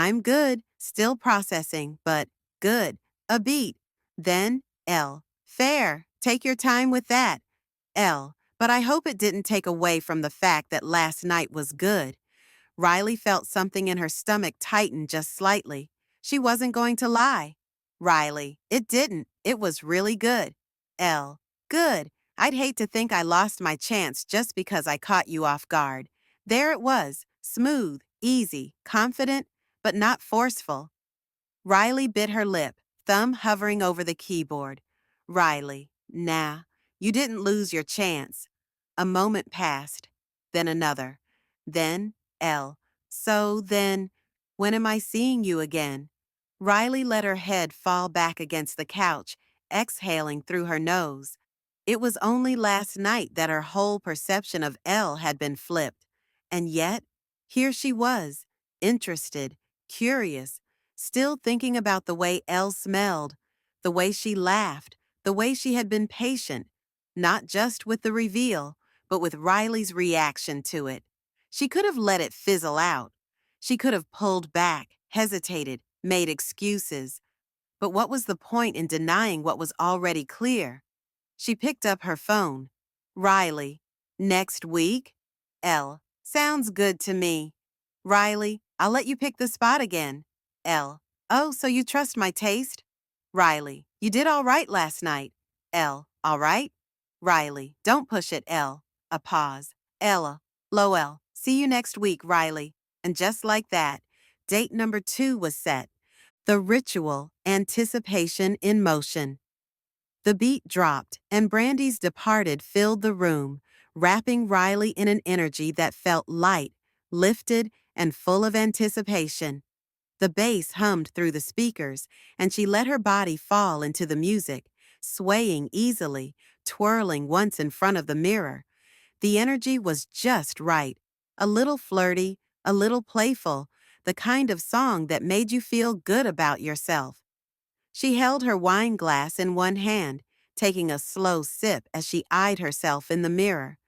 I'm good, still processing, but good. A beat. Then, L. Fair. Take your time with that. L. But I hope it didn't take away from the fact that last night was good. Riley felt something in her stomach tighten just slightly. She wasn't going to lie. Riley. It didn't. It was really good. L. Good. I'd hate to think I lost my chance just because I caught you off guard. There it was. Smooth, easy, confident, but not forceful. Riley bit her lip, thumb hovering over the keyboard. Riley. Nah. You didn't lose your chance. A moment passed. Then another. Then L. So then, when am I seeing you again? Riley let her head fall back against the couch, exhaling through her nose. It was only last night that her whole perception of L had been flipped. And yet, here she was, interested, curious, still thinking about the way L smelled, the way she laughed, the way she had been patient, not just with the reveal, but with Riley's reaction to it. She could have let it fizzle out. She could have pulled back, hesitated, made excuses. But what was the point in denying what was already clear? She picked up her phone. Riley. Next week? L. Sounds good to me. Riley. I'll let you pick the spot again. L. Oh, so you trust my taste? Riley. You did all right last night. L. All right? Riley. Don't push it, L. A pause. Ella. Lowell. See you next week, Riley. And just like that, date number 2 was set. The ritual, anticipation in motion. The beat dropped, and Brandy's departed filled the room, wrapping Riley in an energy that felt light, lifted, and full of anticipation. The bass hummed through the speakers, and she let her body fall into the music, swaying easily, twirling once in front of the mirror. The energy was just right, a little flirty, a little playful, the kind of song that made you feel good about yourself. She held her wine glass in one hand, taking a slow sip as she eyed herself in the mirror.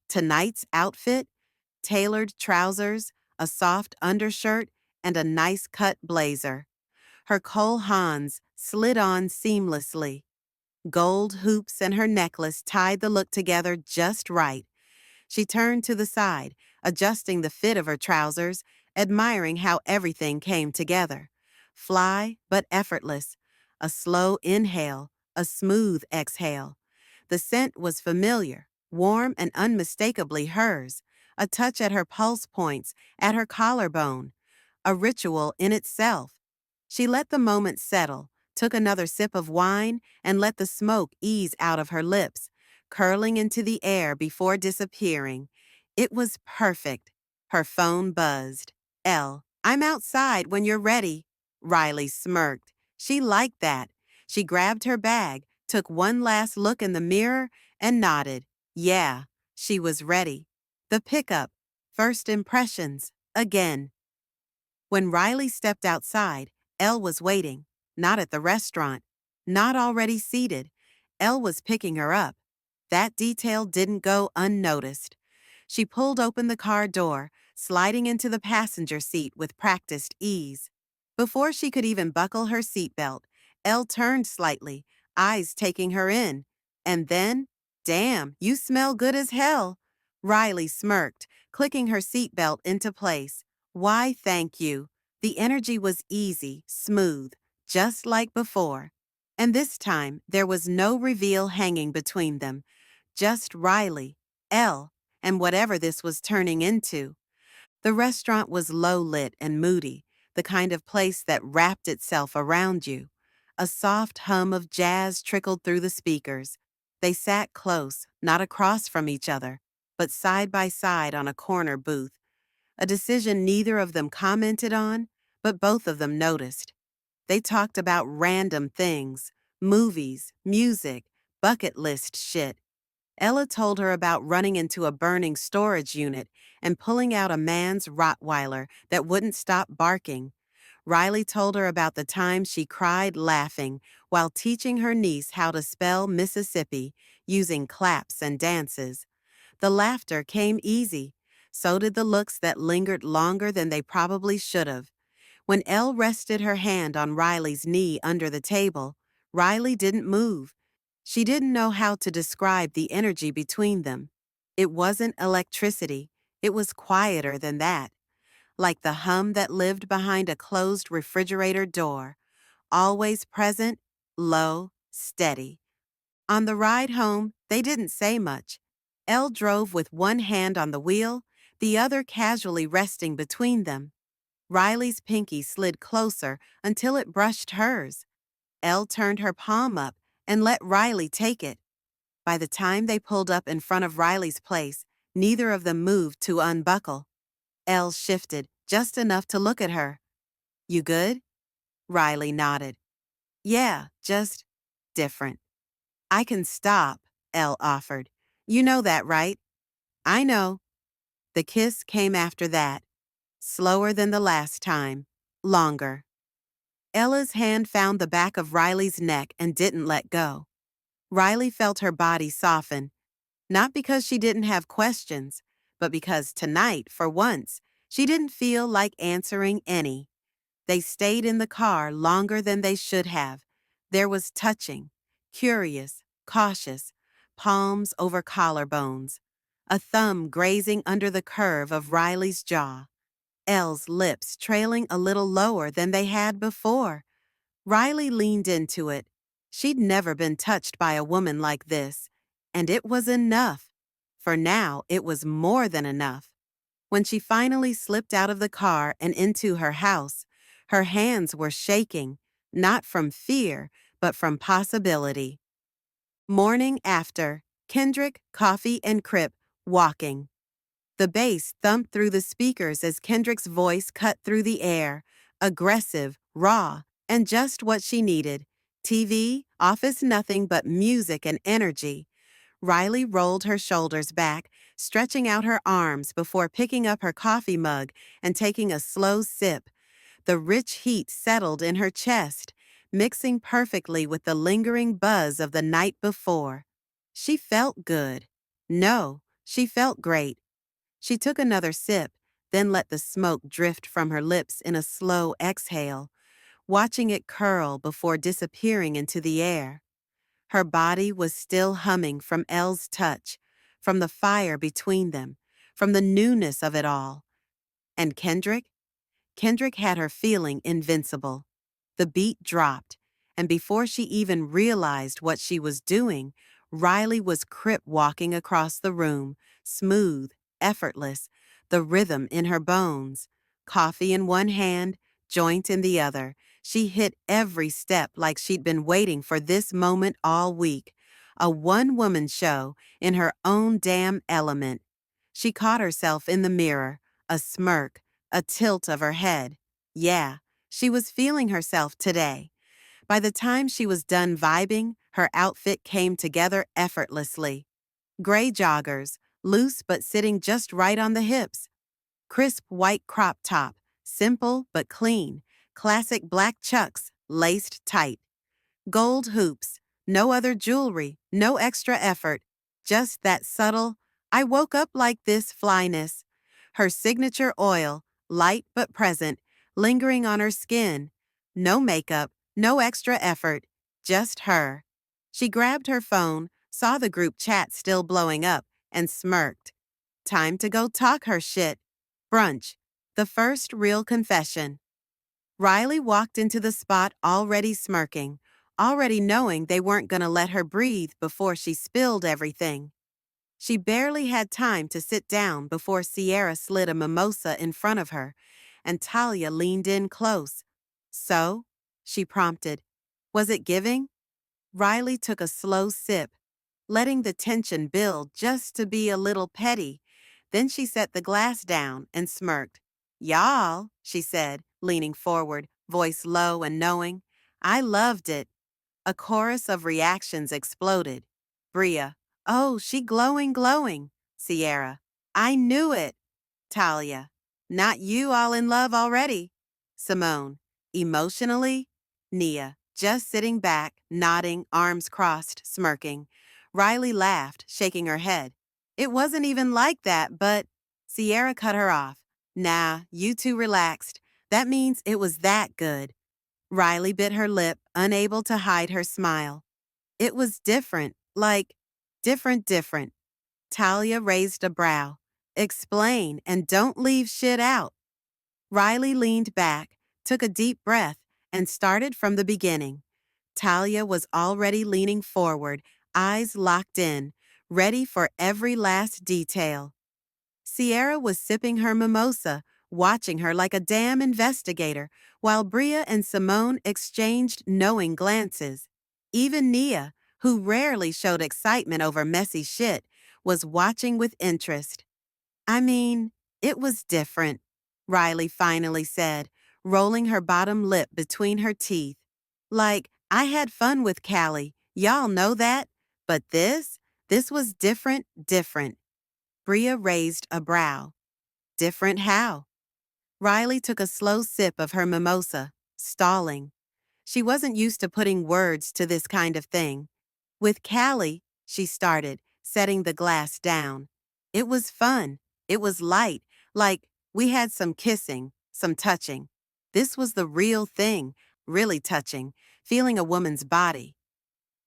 Tonight's outfit? Tailored trousers, a soft undershirt, and a nice cut blazer. Her Cole Haans slid on seamlessly. Gold hoops and her necklace tied the look together just right. She turned to the side, adjusting the fit of her trousers, admiring how everything came together. Fly, but effortless. A slow inhale, a smooth exhale. The scent was familiar, warm and unmistakably hers, a touch at her pulse points, at her collarbone. A ritual in itself. She let the moment settle, took another sip of wine, and let the smoke ease out of her lips, curling into the air before disappearing. It was perfect. Her phone buzzed. L. I'm outside when you're ready. Riley smirked. She liked that. She grabbed her bag, took one last look in the mirror, and nodded. Yeah, she was ready. The pickup. First impressions. Again. When Riley stepped outside, Elle was waiting. Not at the restaurant. Not already seated. Elle was picking her up. That detail didn't go unnoticed. She pulled open the car door, sliding into the passenger seat with practiced ease. Before she could even buckle her seatbelt, Elle turned slightly, eyes taking her in. And then, damn, you smell good as hell. Riley smirked, clicking her seatbelt into place. Why, thank you. The energy was easy, smooth, just like before. And this time, there was no reveal hanging between them. Just Riley, Elle, and whatever this was turning into. The restaurant was low-lit and moody, the kind of place that wrapped itself around you. A soft hum of jazz trickled through the speakers. They sat close, not across from each other, but side by side on a corner booth. A decision neither of them commented on, but both of them noticed. They talked about random things, movies, music, bucket list shit. Ella told her about running into a burning storage unit and pulling out a man's Rottweiler that wouldn't stop barking. Riley told her about the time she cried laughing while teaching her niece how to spell Mississippi using claps and dances. The laughter came easy. So did the looks that lingered longer than they probably should have. When Elle rested her hand on Riley's knee under the table, Riley didn't move. She didn't know how to describe the energy between them. It wasn't electricity. It was quieter than that, like the hum that lived behind a closed refrigerator door, always present, low, steady. On the ride home, they didn't say much. Elle drove with one hand on the wheel, the other casually resting between them. Riley's pinky slid closer until it brushed hers. Elle turned her palm up and let Riley take it. By the time they pulled up in front of Riley's place, neither of them moved to unbuckle. Elle shifted just enough to look at her. "You good?" Riley nodded. "Yeah, just different." "I can stop," Elle offered. "You know that, right?" "I know." The kiss came after that. Slower than the last time. Longer. Ella's hand found the back of Riley's neck and didn't let go. Riley felt her body soften, not because she didn't have questions, but because tonight, for once, she didn't feel like answering any. They stayed in the car longer than they should have. There was touching, curious, cautious, palms over collarbones, a thumb grazing under the curve of Riley's jaw, Elle's lips trailing a little lower than they had before. Riley leaned into it. She'd never been touched by a woman like this, and it was enough. For now, it was more than enough. When she finally slipped out of the car and into her house, her hands were shaking, not from fear, but from possibility. Morning after, Kendrick, Coffee, and Crip walking. The bass thumped through the speakers as Kendrick's voice cut through the air, aggressive, raw, and just what she needed. TV, office, nothing but music and energy. Riley rolled her shoulders back, stretching out her arms before picking up her coffee mug and taking a slow sip. The rich heat settled in her chest, mixing perfectly with the lingering buzz of the night before. She felt good. No, she felt great. She took another sip, then let the smoke drift from her lips in a slow exhale, watching it curl before disappearing into the air. Her body was still humming from Elle's touch, from the fire between them, from the newness of it all. And Kendrick? Kendrick had her feeling invincible. The beat dropped, and before she even realized what she was doing, Riley was crip walking across the room, smooth, effortless, the rhythm in her bones. Coffee in one hand, joint in the other. She hit every step like she'd been waiting for this moment all week. A one-woman show in her own damn element. She caught herself in the mirror, a smirk, a tilt of her head. Yeah, she was feeling herself today. By the time she was done vibing, her outfit came together effortlessly. Gray joggers, loose but sitting just right on the hips. Crisp white crop top, simple but clean. Classic black chucks, laced tight. Gold hoops, no other jewelry, no extra effort. Just that subtle, I woke up like this flyness. Her signature oil, light but present, lingering on her skin. No makeup, no extra effort, just her. She grabbed her phone, saw the group chat still blowing up, and smirked. Time to go talk her shit. Brunch, the first real confession. Riley walked into the spot already smirking, already knowing they weren't going to let her breathe before she spilled everything. She barely had time to sit down before Sierra slid a mimosa in front of her, and Talia leaned in close. "So?" she prompted. "Was it giving?" Riley took a slow sip, letting the tension build just to be a little petty. Then she set the glass down and smirked. "Y'all," she said, leaning forward, voice low and knowing. "I loved it." A chorus of reactions exploded. Bria, "Oh, she glowing, glowing." Sierra, "I knew it." Talia, "Not you all in love already." Simone, "Emotionally?" Nia, just sitting back, nodding, arms crossed, smirking. Riley laughed, shaking her head. "It wasn't even like that, but—" Sierra cut her off. "Nah, you two relaxed. That means it was that good. Riley bit her lip, unable to hide her smile. It was different, like, different. Talia raised a brow. Explain and don't leave shit out. Riley leaned back, took a deep breath, and started from the beginning. Talia was already leaning forward, eyes locked in, ready for every last detail. Sierra was sipping her mimosa, watching her like a damn investigator, while Bria and Simone exchanged knowing glances. Even Nia, who rarely showed excitement over messy shit, was watching with interest. I mean, it was different, Riley finally said, rolling her bottom lip between her teeth. Like, I had fun with Callie, y'all know that, but this was different. Bria raised a brow. Different how? Riley took a slow sip of her mimosa, stalling. She wasn't used to putting words to this kind of thing. With Callie, she started, setting the glass down. It was fun. It was light, like we had some kissing, some touching. This was the real thing, really touching, feeling a woman's body.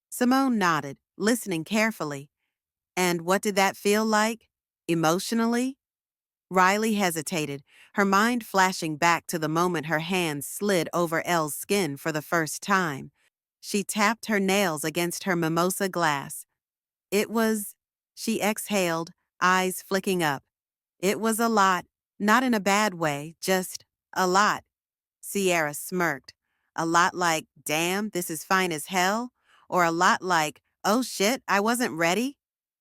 Simone nodded, listening carefully. And what did that feel like? Emotionally? Riley hesitated, her mind flashing back to the moment her hands slid over Elle's skin for the first time. She tapped her nails against her mimosa glass. It was, she exhaled, eyes flicking up. It was a lot, not in a bad way, just a lot. Sierra smirked. A lot like, damn, this is fine as hell? Or a lot like, oh shit, I wasn't ready?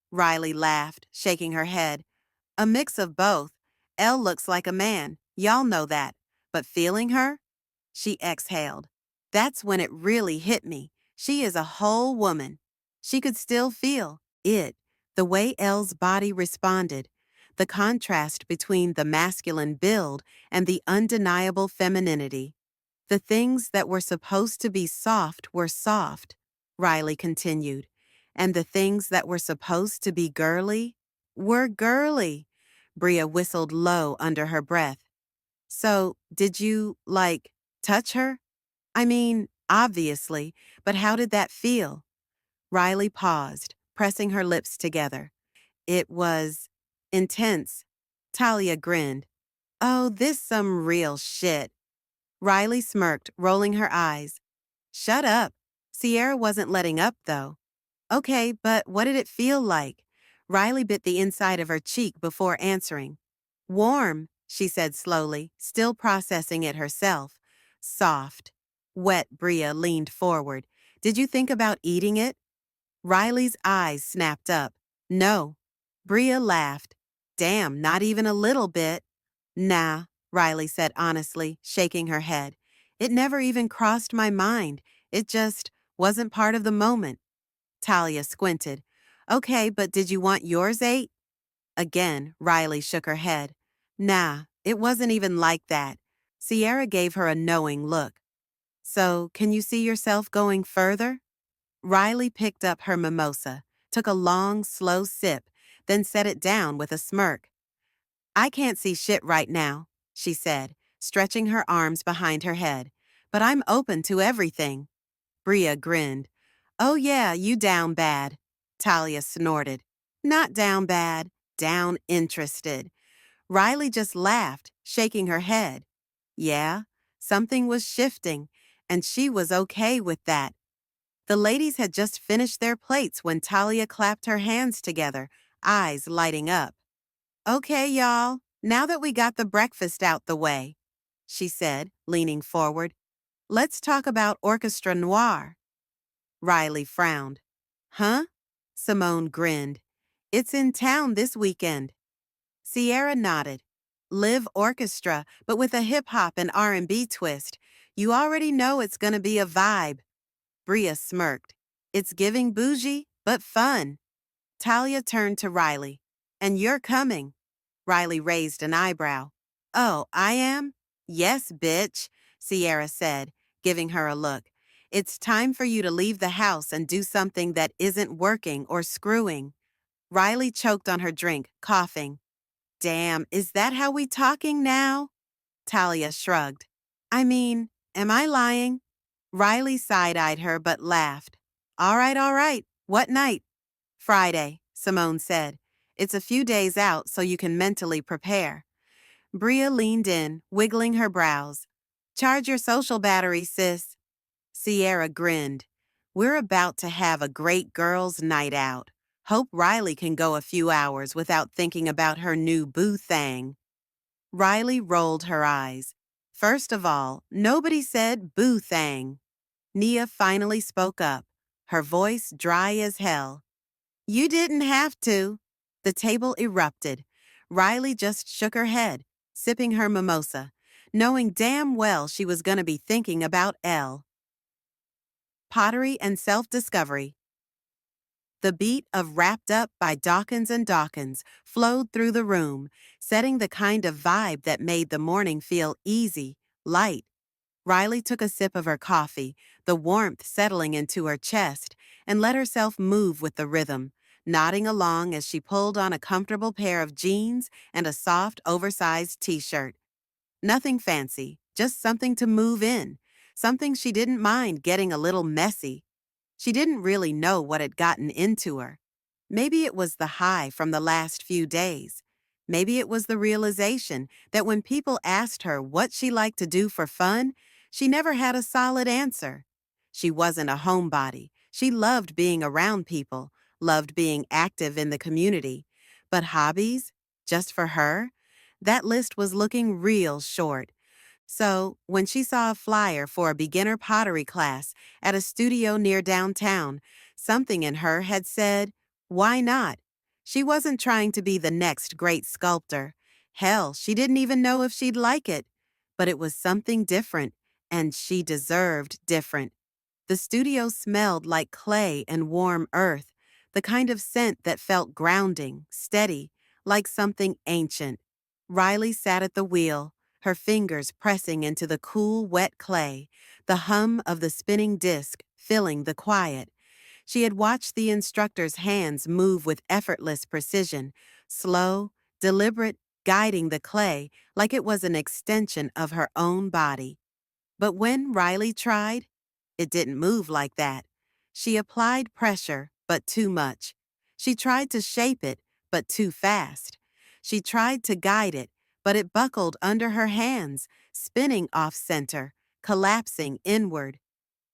Riley laughed, shaking her head. A mix of both. Elle looks like a man, y'all know that. But feeling her? She exhaled. That's when it really hit me. She is a whole woman. She could still feel it, the way Elle's body responded, the contrast between the masculine build and the undeniable femininity. The things that were supposed to be soft were soft, Riley continued, and the things that were supposed to be girly were girly. Bria whistled low under her breath. So, did you, like, touch her? I mean, obviously, but how did that feel? Riley paused, pressing her lips together. It was intense. Talia grinned. Oh, this some real shit. Riley smirked, rolling her eyes. Shut up. Sierra wasn't letting up, though. Okay, but what did it feel like? Riley bit the inside of her cheek before answering. Warm, she said slowly, still processing it herself. Soft. Wet, Bria leaned forward. Did you think about eating it? Riley's eyes snapped up. No. Bria laughed. Damn, not even a little bit. Nah, Riley said honestly, shaking her head. It never even crossed my mind. It just wasn't part of the moment. Talia squinted. Okay, but did you want yours ate? Again, Riley shook her head. Nah, it wasn't even like that. Sierra gave her a knowing look. So, can you see yourself going further? Riley picked up her mimosa, took a long, slow sip, then set it down with a smirk. I can't see shit right now, she said, stretching her arms behind her head. But I'm open to everything. Bria grinned. Oh yeah, you down bad. Talia snorted. Not down bad, down interested. Riley just laughed, shaking her head. Yeah, something was shifting, and she was okay with that. The ladies had just finished their plates when Talia clapped her hands together, eyes lighting up. Okay, y'all, now that we got the breakfast out the way, she said, leaning forward, let's talk about Orchestra Noir. Riley frowned. Huh? Simone grinned. It's in town this weekend. Sierra nodded. Live orchestra, but with a hip-hop and R&B twist. You already know it's gonna be a vibe. Bria smirked. It's giving bougie, but fun. Talia turned to Riley. And you're coming. Riley raised an eyebrow. Oh, I am? Yes, bitch, Sierra said, giving her a look. It's time for you to leave the house and do something that isn't working or screwing. Riley choked on her drink, coughing. Damn, is that how we talking now? Talia shrugged. I mean, am I lying? Riley side-eyed her but laughed. All right. What night? Friday, Simone said. It's a few days out so you can mentally prepare. Bria leaned in, wiggling her brows. Charge your social battery, sis. Sierra grinned. We're about to have a great girls' night out. Hope Riley can go a few hours without thinking about her new boo thing. Riley rolled her eyes. First of all, nobody said boo thang. Nia finally spoke up, her voice dry as hell. You didn't have to. The table erupted. Riley just shook her head, sipping her mimosa, knowing damn well she was going to be thinking about Elle. Pottery and self-discovery. The beat of Wrapped Up by Dawkins and Dawkins flowed through the room, setting the kind of vibe that made the morning feel easy, light. Riley took a sip of her coffee, the warmth settling into her chest, and let herself move with the rhythm, nodding along as she pulled on a comfortable pair of jeans and a soft, oversized t-shirt. Nothing fancy, just something to move in, something she didn't mind getting a little messy. She didn't really know what had gotten into her. Maybe it was the high from the last few days. Maybe it was the realization that when people asked her what she liked to do for fun, she never had a solid answer. She wasn't a homebody. She loved being around people, loved being active in the community. But hobbies? Just for her? That list was looking real short. So, when she saw a flyer for a beginner pottery class at a studio near downtown, something in her had said, why not? She wasn't trying to be the next great sculptor. Hell, she didn't even know if she'd like it. But it was something different, and she deserved different. The studio smelled like clay and warm earth, the kind of scent that felt grounding, steady, like something ancient. Riley sat at the wheel, her fingers pressing into the cool, wet clay, the hum of the spinning disc filling the quiet. She had watched the instructor's hands move with effortless precision, slow, deliberate, guiding the clay like it was an extension of her own body. But when Riley tried, it didn't move like that. She applied pressure, but too much. She tried to shape it, but too fast. She tried to guide it, but it buckled under her hands, spinning off-center, collapsing inward.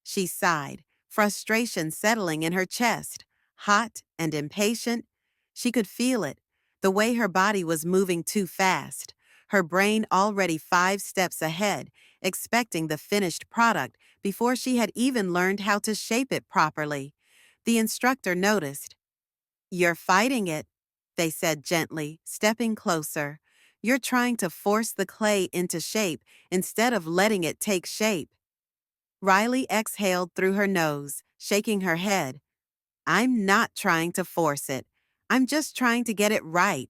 She sighed, frustration settling in her chest, hot and impatient. She could feel it, the way her body was moving too fast, her brain already 5 steps ahead, expecting the finished product before she had even learned how to shape it properly. The instructor noticed. You're fighting it, they said gently, stepping closer. You're trying to force the clay into shape instead of letting it take shape. Riley exhaled through her nose, shaking her head. I'm not trying to force it. I'm just trying to get it right.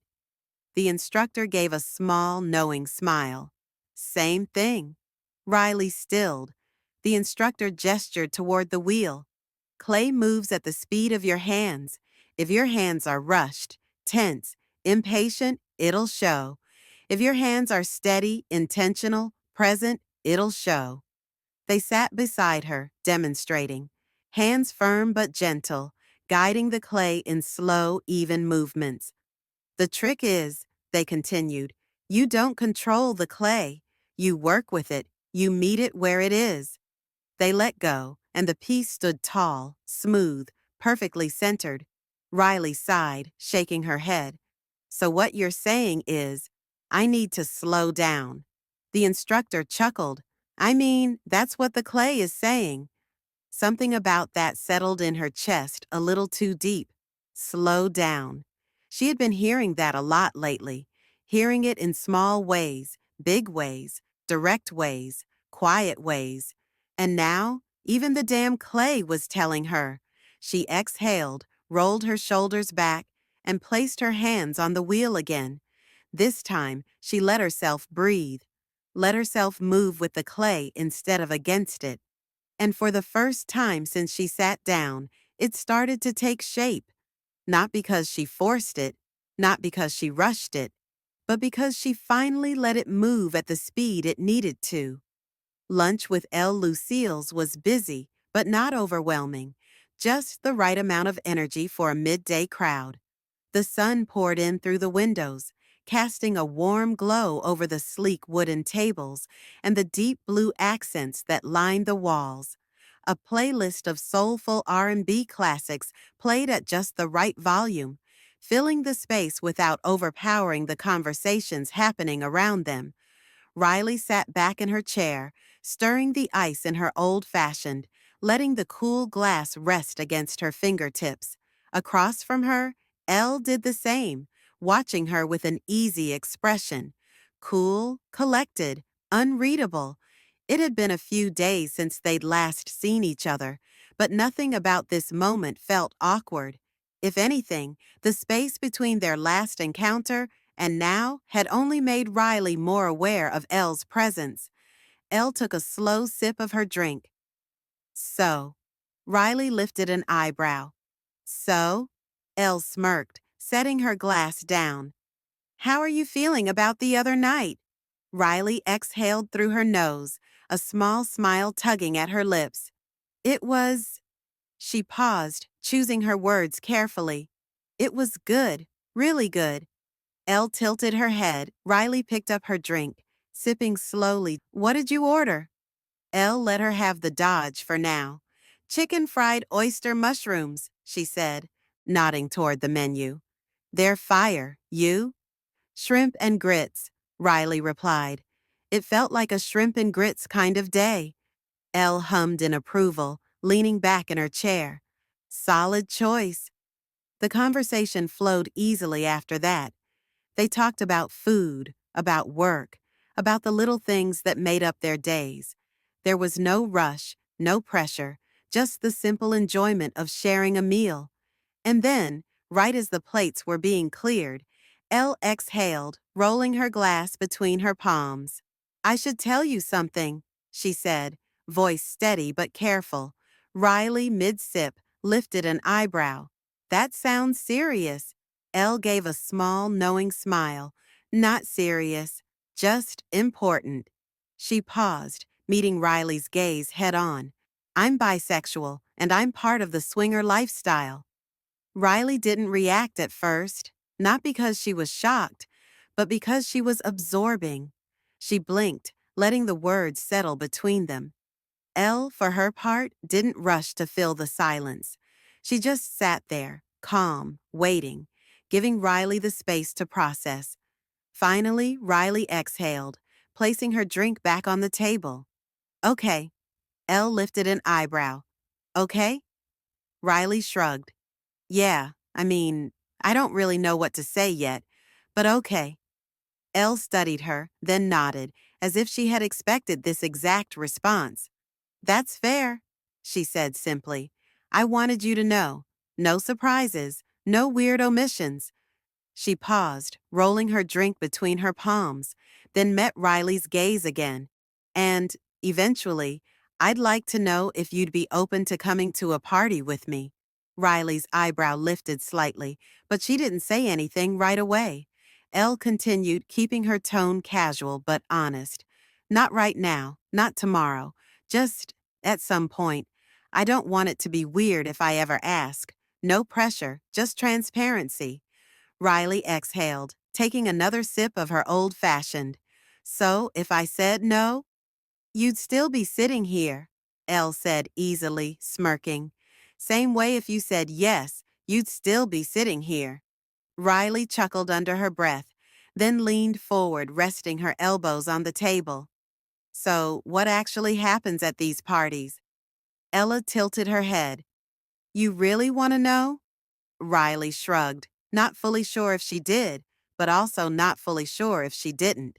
The instructor gave a small, knowing smile. Same thing. Riley stilled. The instructor gestured toward the wheel. Clay moves at the speed of your hands. If your hands are rushed, tense, impatient, it'll show. If your hands are steady, intentional, present, it'll show. They sat beside her, demonstrating, hands firm but gentle, guiding the clay in slow, even movements. The trick is, they continued, you don't control the clay. You work with it. You meet it where it is. They let go, and the piece stood tall, smooth, perfectly centered. Riley sighed, shaking her head. So what you're saying is, I need to slow down. The instructor chuckled. I mean, that's what the clay is saying. Something about that settled in her chest a little too deep. Slow down. She had been hearing that a lot lately, hearing it in small ways, big ways, direct ways, quiet ways. And now, even the damn clay was telling her. She exhaled, rolled her shoulders back, and placed her hands on the wheel again. This time, she let herself breathe, let herself move with the clay instead of against it. And for the first time since she sat down, it started to take shape, not because she forced it, not because she rushed it, but because she finally let it move at the speed it needed to. Lunch with L. Lucille's was busy, but not overwhelming. Just the right amount of energy for a midday crowd. The sun poured in through the windows, casting a warm glow over the sleek wooden tables and the deep blue accents that lined the walls. A playlist of soulful R&B classics played at just the right volume, filling the space without overpowering the conversations happening around them. Riley sat back in her chair, stirring the ice in her old-fashioned, letting the cool glass rest against her fingertips. Across from her, Elle did the same, watching her with an easy expression. Cool, collected, unreadable. It had been a few days since they'd last seen each other, but nothing about this moment felt awkward. If anything, the space between their last encounter and now had only made Riley more aware of Elle's presence. Elle took a slow sip of her drink. So, Riley lifted an eyebrow. So? Elle smirked, setting her glass down. How are you feeling about the other night? Riley exhaled through her nose, a small smile tugging at her lips. It was... She paused, choosing her words carefully. It was good, really good. Elle tilted her head. Riley picked up her drink, sipping slowly. What did you order? Elle let her have the dodge for now. Chicken fried oyster mushrooms, she said, nodding toward the menu. They're fire. You? Shrimp and grits, Riley replied. It felt like a shrimp and grits kind of day. Elle hummed in approval, leaning back in her chair. Solid choice. The conversation flowed easily after that. They talked about food, about work, about the little things that made up their days. There was no rush, no pressure, just the simple enjoyment of sharing a meal. And then, right as the plates were being cleared, Elle exhaled, rolling her glass between her palms. I should tell you something, she said, voice steady but careful. Riley, mid-sip, lifted an eyebrow. That sounds serious. Elle gave a small, knowing smile. Not serious, just important. She paused, meeting Riley's gaze head-on. I'm bisexual, and I'm part of the swinger lifestyle. Riley didn't react at first, not because she was shocked, but because she was absorbing. She blinked, letting the words settle between them. Elle, for her part, didn't rush to fill the silence. She just sat there, calm, waiting, giving Riley the space to process. Finally, Riley exhaled, placing her drink back on the table. Okay. Elle lifted an eyebrow. Okay? Riley shrugged. Yeah, I don't really know what to say yet, but okay. Elle studied her, then nodded, as if she had expected this exact response. That's fair, she said simply. I wanted you to know. No surprises, no weird omissions. She paused, rolling her drink between her palms, then met Riley's gaze again. And, eventually, I'd like to know if you'd be open to coming to a party with me. Riley's eyebrow lifted slightly, but she didn't say anything right away. Elle continued, keeping her tone casual but honest. Not right now, not tomorrow, just at some point. I don't want it to be weird if I ever ask. No pressure, just transparency. Riley exhaled, taking another sip of her old-fashioned. So, if I said no, you'd still be sitting here, Elle said easily, smirking. Same way if you said yes, you'd still be sitting here. Riley chuckled under her breath, then leaned forward, resting her elbows on the table. So, what actually happens at these parties? Ella tilted her head. You really want to know? Riley shrugged, not fully sure if she did, but also not fully sure if she didn't.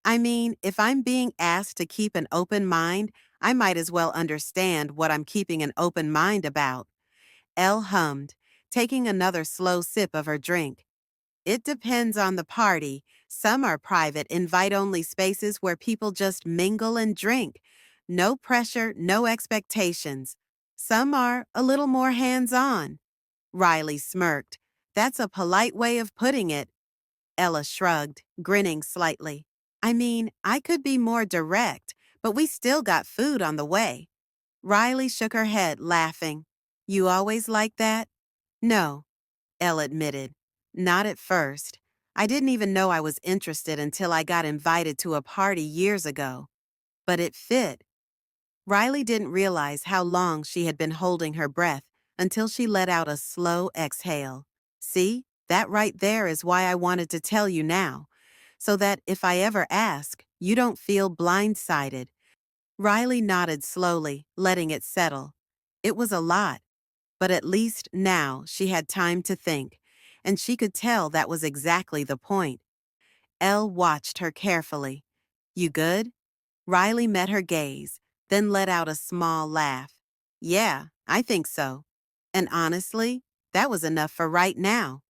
If I'm being asked to keep an open mind, I might as well understand what I'm keeping an open mind about. Elle hummed, taking another slow sip of her drink. It depends on the party. Some are private, invite-only spaces where people just mingle and drink. No pressure, no expectations. Some are a little more hands-on. Riley smirked. That's a polite way of putting it. Ella shrugged, grinning slightly. I could be more direct, but we still got food on the way. Riley shook her head, laughing. You always like that? No, Elle admitted. Not at first. I didn't even know I was interested until I got invited to a party years ago. But it fit. Riley didn't realize how long she had been holding her breath until she let out a slow exhale. See, that right there is why I wanted to tell you now, so that if I ever ask, you don't feel blindsided. Riley nodded slowly, letting it settle. It was a lot, but at least now she had time to think, and she could tell that was exactly the point. Elle watched her carefully. You good? Riley met her gaze, then let out a small laugh. Yeah, I think so. And honestly, that was enough for right now.